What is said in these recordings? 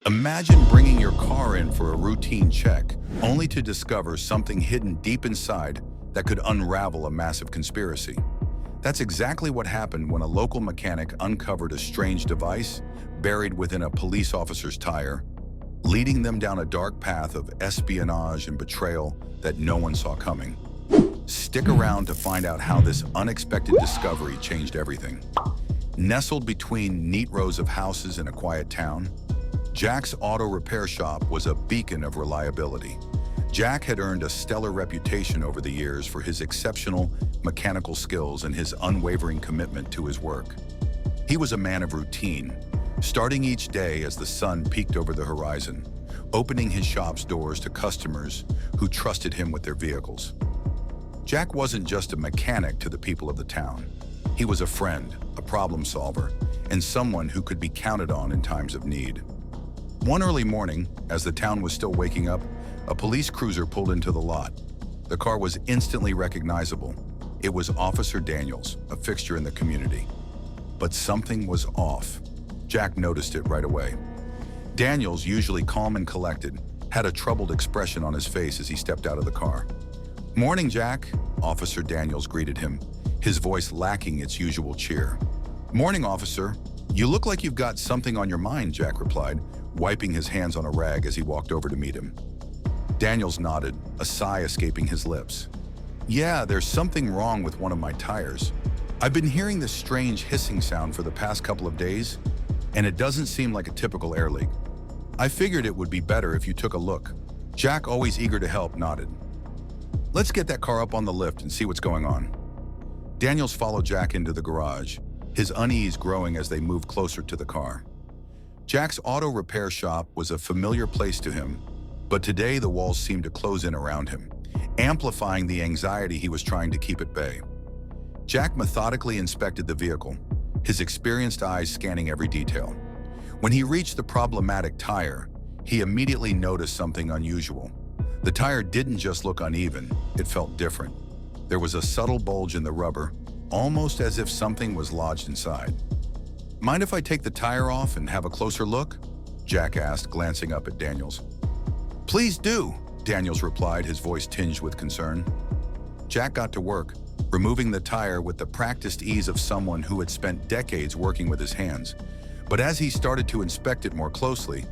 Imagine bringing your car in for a routine check, only to discover something hidden deep inside that could unravel a massive conspiracy. That's exactly what happened when a local mechanic uncovered a strange device buried within a police officer's tire, leading them down a dark path of espionage and betrayal that no one saw coming. Stick around to find out how this unexpected discovery changed everything. Nestled between neat rows of houses in a quiet town, Jack's auto repair shop was a beacon of reliability. Jack had earned a stellar reputation over the years for his exceptional mechanical skills and his unwavering commitment to his work. He was a man of routine, starting each day as the sun peeked over the horizon, opening his shop's doors to customers who trusted him with their vehicles. Jack wasn't just a mechanic to the people of the town. He was a friend, a problem solver, and someone who could be counted on in times of need. One early morning, as the town was still waking up, a police cruiser pulled into the lot. The car was instantly recognizable. It was Officer Daniels, a fixture in the community. But something was off. Jack noticed it right away. Daniels, usually calm and collected, had a troubled expression on his face as he stepped out of the car. "Morning, Jack," Officer Daniels greeted him, his voice lacking its usual cheer. "Morning, officer. You look like you've got something on your mind," Jack replied, wiping his hands on a rag as he walked over to meet him. Daniels nodded, a sigh escaping his lips. "Yeah, there's something wrong with one of my tires. I've been hearing this strange hissing sound for the past couple of days, and it doesn't seem like a typical air leak. I figured it would be better if you took a look." Jack, always eager to help, nodded. "Let's get that car up on the lift and see what's going on." Daniels followed Jack into the garage, his unease growing as they moved closer to the car. Jack's auto repair shop was a familiar place to him, but today the walls seemed to close in around him, amplifying the anxiety he was trying to keep at bay. Jack methodically inspected the vehicle, his experienced eyes scanning every detail. When he reached the problematic tire, he immediately noticed something unusual. The tire didn't just look uneven, it felt different. There was a subtle bulge in the rubber, almost as if something was lodged inside. "Mind if I take the tire off and have a closer look?" Jack asked, glancing up at Daniels. "Please do," Daniels replied, his voice tinged with concern. Jack got to work, removing the tire with the practiced ease of someone who had spent decades working with his hands. But as he started to inspect it more closely,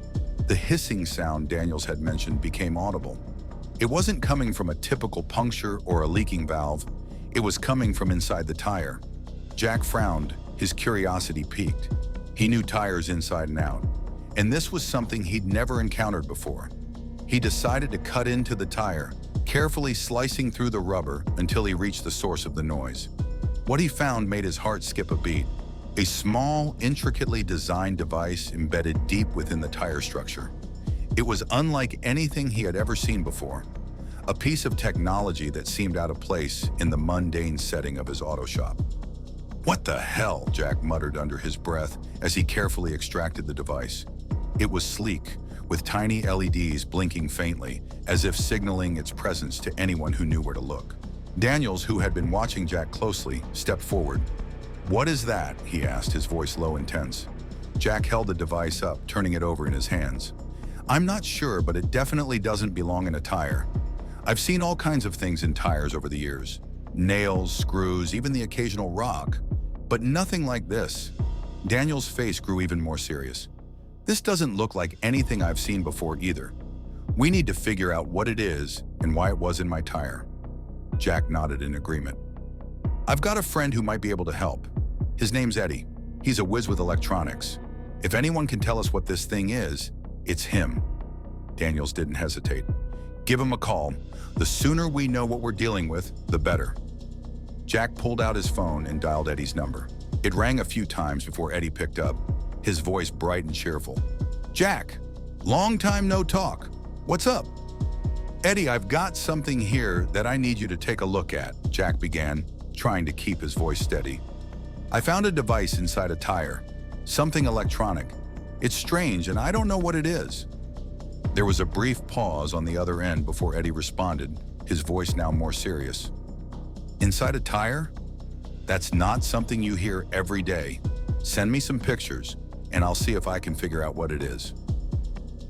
the hissing sound Daniels had mentioned became audible. It wasn't coming from a typical puncture or a leaking valve. It was coming from inside the tire. Jack frowned, his curiosity piqued. He knew tires inside and out, and this was something he'd never encountered before. He decided to cut into the tire, carefully slicing through the rubber until he reached the source of the noise. What he found made his heart skip a beat. A small, intricately designed device embedded deep within the tire structure. It was unlike anything he had ever seen before, a piece of technology that seemed out of place in the mundane setting of his auto shop. "What the hell?" Jack muttered under his breath as he carefully extracted the device. It was sleek, with tiny LEDs blinking faintly, as if signaling its presence to anyone who knew where to look. Daniels, who had been watching Jack closely, stepped forward. "What is that?" he asked, his voice low and tense. Jack held the device up, turning it over in his hands. "I'm not sure, but it definitely doesn't belong in a tire. I've seen all kinds of things in tires over the years. Nails, screws, even the occasional rock. But nothing like this." Daniel's face grew even more serious. "This doesn't look like anything I've seen before either. We need to figure out what it is and why it was in my tire." Jack nodded in agreement. "I've got a friend who might be able to help. His name's Eddie. He's a whiz with electronics. If anyone can tell us what this thing is, it's him." Daniels didn't hesitate. "Give him a call. The sooner we know what we're dealing with, the better." Jack pulled out his phone and dialed Eddie's number. It rang a few times before Eddie picked up, his voice bright and cheerful. "Jack, long time no talk. What's up?" "Eddie, I've got something here that I need you to take a look at," Jack began, trying to keep his voice steady. "I found a device inside a tire, something electronic. It's strange and I don't know what it is." There was a brief pause on the other end before Eddie responded, his voice now more serious. "Inside a tire? That's not something you hear every day. Send me some pictures, and I'll see if I can figure out what it is."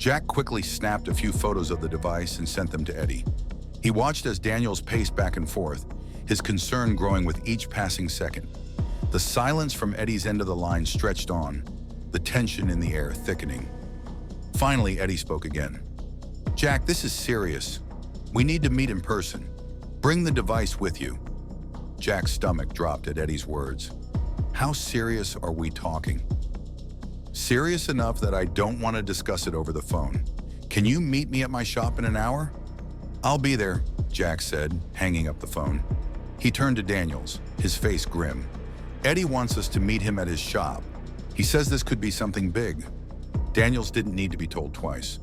Jack quickly snapped a few photos of the device and sent them to Eddie. He watched as Daniels paced back and forth, his concern growing with each passing second. The silence from Eddie's end of the line stretched on, the tension in the air thickening. Finally, Eddie spoke again. "Jack, this is serious. We need to meet in person. Bring the device with you." Jack's stomach dropped at Eddie's words. How serious are we talking? Serious enough that I don't want to discuss it over the phone. Can you meet me at my shop in an hour? I'll be there, Jack said, hanging up the phone. He turned to Daniels, his face grim. Eddie wants us to meet him at his shop. He says this could be something big. Daniels didn't need to be told twice.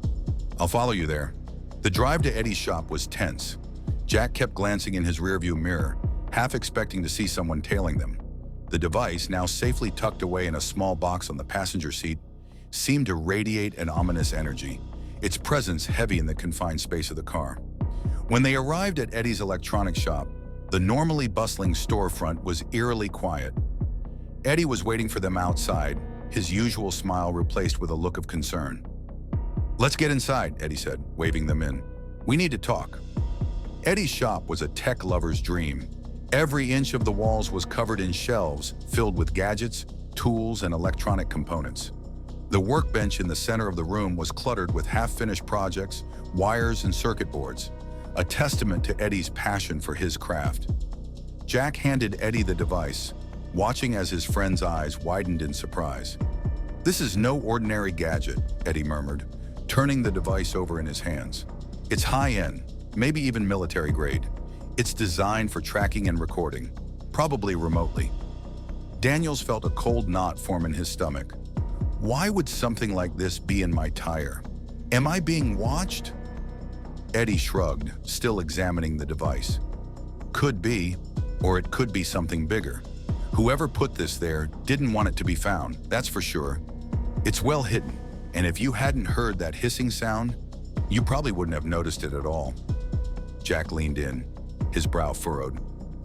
I'll follow you there. The drive to Eddie's shop was tense. Jack kept glancing in his rearview mirror, half expecting to see someone tailing them. The device, now safely tucked away in a small box on the passenger seat, seemed to radiate an ominous energy, its presence heavy in the confined space of the car. When they arrived at Eddie's electronics shop, the normally bustling storefront was eerily quiet. Eddie was waiting for them outside, his usual smile replaced with a look of concern. "Let's get inside," Eddie said, waving them in. "We need to talk." Eddie's shop was a tech lover's dream. Every inch of the walls was covered in shelves filled with gadgets, tools, and electronic components. The workbench in the center of the room was cluttered with half-finished projects, wires, and circuit boards, a testament to Eddie's passion for his craft. Jack handed Eddie the device, watching as his friend's eyes widened in surprise. "This is no ordinary gadget," Eddie murmured, turning the device over in his hands. "It's high-end, maybe even military-grade. It's designed for tracking and recording, probably remotely." Daniels felt a cold knot form in his stomach. Why would something like this be in my tire? Am I being watched? Eddie shrugged, still examining the device. Could be, or it could be something bigger. Whoever put this there didn't want it to be found, that's for sure. It's well hidden, and if you hadn't heard that hissing sound, you probably wouldn't have noticed it at all. Jack leaned in, his brow furrowed.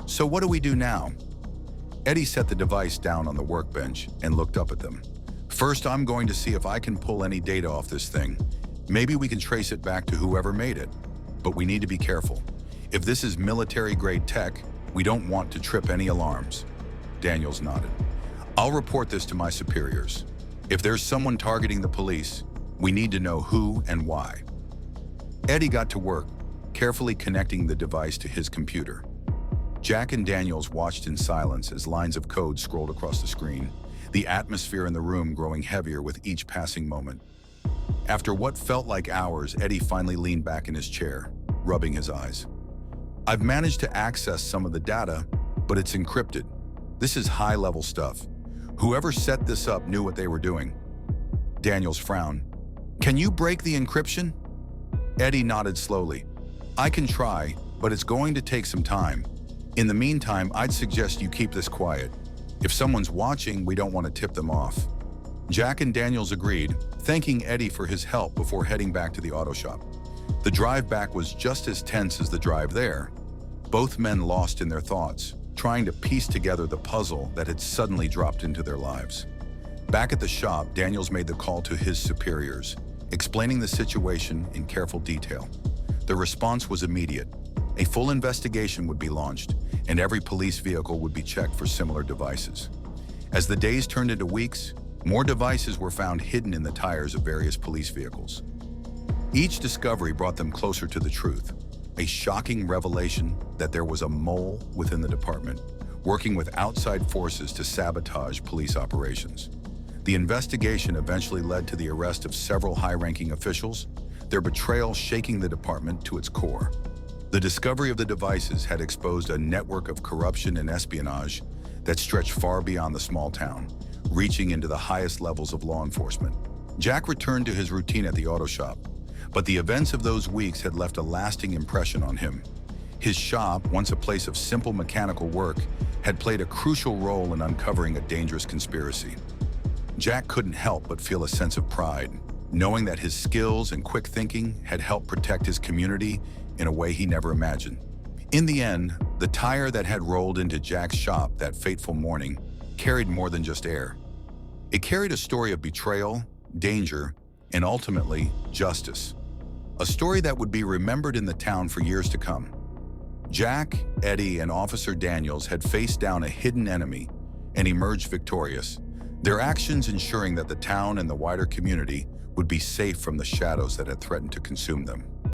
"So what do we do now?" Eddie set the device down on the workbench and looked up at them. "First, I'm going to see if I can pull any data off this thing. Maybe we can trace it back to whoever made it. But we need to be careful. If this is military-grade tech, we don't want to trip any alarms." Daniels nodded. "I'll report this to my superiors. If there's someone targeting the police, we need to know who and why." Eddie got to work, carefully connecting the device to his computer. Jack and Daniels watched in silence as lines of code scrolled across the screen, the atmosphere in the room growing heavier with each passing moment. After what felt like hours, Eddie finally leaned back in his chair, rubbing his eyes. "I've managed to access some of the data, but it's encrypted. This is high-level stuff. Whoever set this up knew what they were doing." Daniels frowned. "Can you break the encryption?" Eddie nodded slowly. "I can try, but it's going to take some time. In the meantime, I'd suggest you keep this quiet. If someone's watching, we don't want to tip them off." Jack and Daniels agreed, thanking Eddie for his help before heading back to the auto shop. The drive back was just as tense as the drive there. Both men lost in their thoughts, trying to piece together the puzzle that had suddenly dropped into their lives. Back at the shop, Daniels made the call to his superiors, explaining the situation in careful detail. The response was immediate. A full investigation would be launched, and every police vehicle would be checked for similar devices. As the days turned into weeks, more devices were found hidden in the tires of various police vehicles. Each discovery brought them closer to the truth, a shocking revelation that there was a mole within the department, working with outside forces to sabotage police operations. The investigation eventually led to the arrest of several high-ranking officials, their betrayal shaking the department to its core. The discovery of the devices had exposed a network of corruption and espionage that stretched far beyond the small town, reaching into the highest levels of law enforcement. Jack returned to his routine at the auto shop, but the events of those weeks had left a lasting impression on him. His shop, once a place of simple mechanical work, had played a crucial role in uncovering a dangerous conspiracy. Jack couldn't help but feel a sense of pride, knowing that his skills and quick thinking had helped protect his community in a way he never imagined. In the end, the tire that had rolled into Jack's shop that fateful morning carried more than just air. It carried a story of betrayal, danger, and ultimately, justice. A story that would be remembered in the town for years to come. Jack, Eddie, and Officer Daniels had faced down a hidden enemy and emerged victorious, their actions ensuring that the town and the wider community would be safe from the shadows that had threatened to consume them.